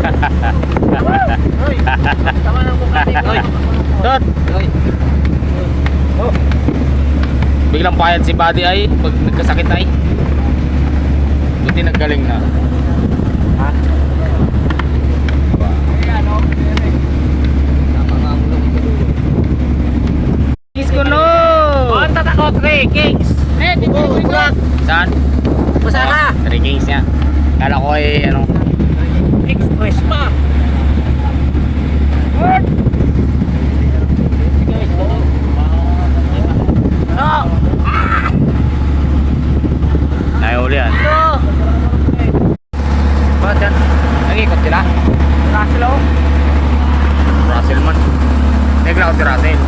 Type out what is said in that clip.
Hoy! Tama ng mukha ni Hoy! Tot! Hoy! Oh! Biglang payat si Buddy ay pag nagkasakit ay. Buti naggaling na. Ha? Ayan o. Napangangulong ito dulo. Kings ko no! Oh, tatakot! 3 Kings! Dito ito! Saan? Basa ka! 3 Kings niya. Kala ko ay ano. Express pa! What? No! Nahuli yan. No! Bakit yan? Nag-ikot sila? Russell o? Russell man. Nagla ko si Russell.